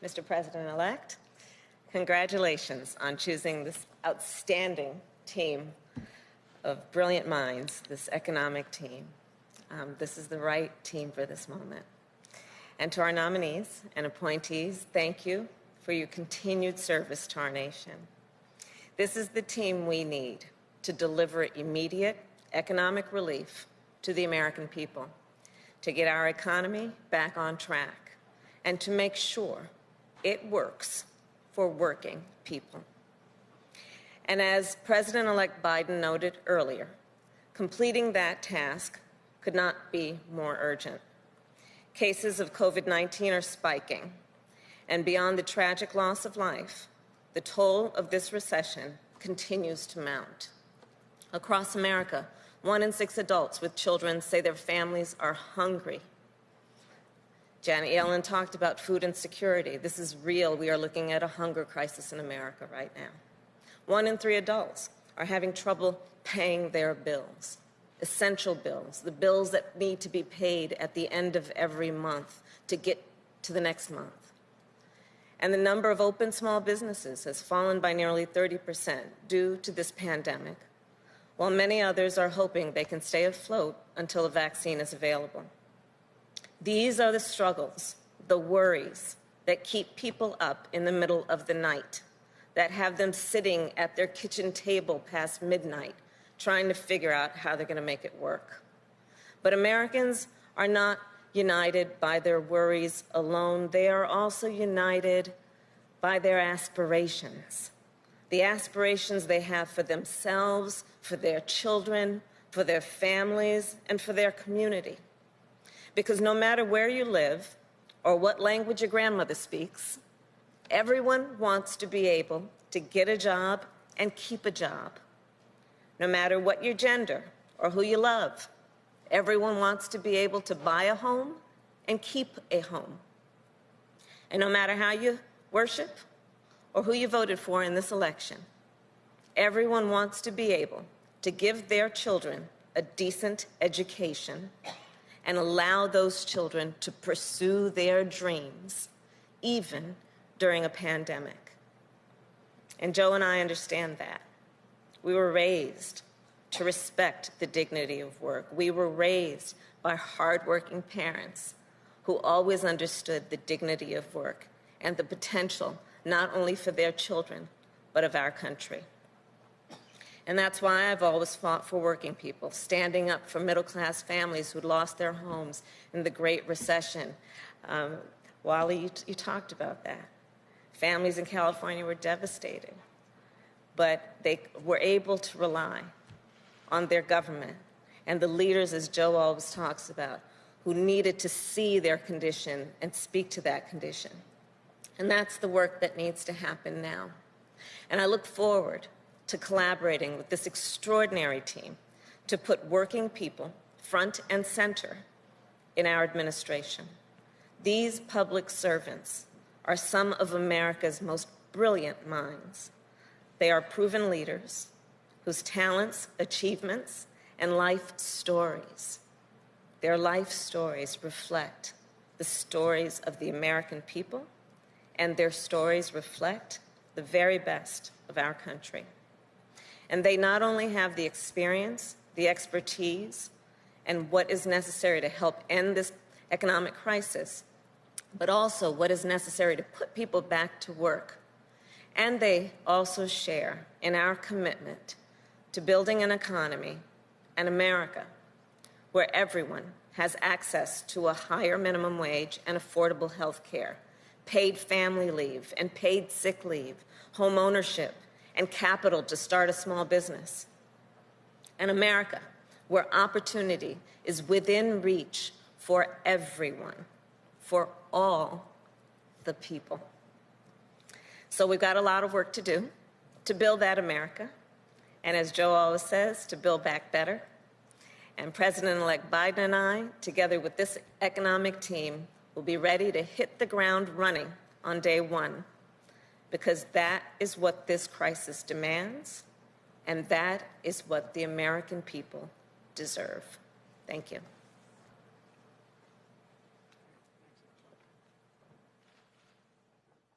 Mr. President-elect, congratulations on choosing this outstanding team of brilliant minds, this economic team. This is the right team for this moment. And to our nominees and appointees, thank you for your continued service to our nation. This is the team we need to deliver immediate economic relief to the American people, to get our economy back on track, and to make sure it works for working people. And as President-elect Biden noted earlier, completing that task could not be more urgent. Cases of COVID-19 are spiking, and beyond the tragic loss of life, the toll of this recession continues to mount. Across America, 1 in 6 adults with children say their families are hungry. Janet Yellen talked about food insecurity. This is real. We are looking at a hunger crisis in America right now. 1 in 3 adults are having trouble paying their bills, essential bills, the bills that need to be paid at the end of every month to get to the next month. And the number of open small businesses has fallen by nearly 30% due to this pandemic, while many others are hoping they can stay afloat until a vaccine is available. These are the struggles, the worries that keep people up in the middle of the night, that have them sitting at their kitchen table past midnight, trying to figure out how they're going to make it work. But Americans are not united by their worries alone. They are also united by their aspirations, the aspirations they have for themselves, for their children, for their families, and for their community. Because no matter where you live or what language your grandmother speaks, everyone wants to be able to get a job and keep a job. No matter what your gender or who you love, everyone wants to be able to buy a home and keep a home. And no matter how you worship or who you voted for in this election, everyone wants to be able to give their children a decent education and allow those children to pursue their dreams, even during a pandemic. And Joe and I understand that. We were raised to respect the dignity of work. We were raised by hardworking parents who always understood the dignity of work and the potential not only for their children, but of our country. And that's why I've always fought for working people, standing up for middle-class families who lost their homes in the Great Recession. Wally, you talked about that. Families in California were devastated, but they were able to rely on their government and the leaders, as Joe always talks about, who needed to see their condition and speak to that condition. And that's the work that needs to happen now. And I look forward to collaborating with this extraordinary team to put working people front and center in our administration. These public servants are some of America's most brilliant minds. They are proven leaders whose talents, achievements, and life stories, their life stories reflect the stories of the American people, and their stories reflect the very best of our country. And they not only have the experience, the expertise, and what is necessary to help end this economic crisis, but also what is necessary to put people back to work. And they also share in our commitment to building an economy and America where everyone has access to a higher minimum wage and affordable health care, paid family leave and paid sick leave, home ownership, and capital to start a small business. An America where opportunity is within reach for everyone, for all the people. So we've got a lot of work to do to build that America, and as Joe always says, to build back better. And President-elect Biden and I, together with this economic team, will be ready to hit the ground running on day one, because that is what this crisis demands, and that is what the American people deserve. Thank you.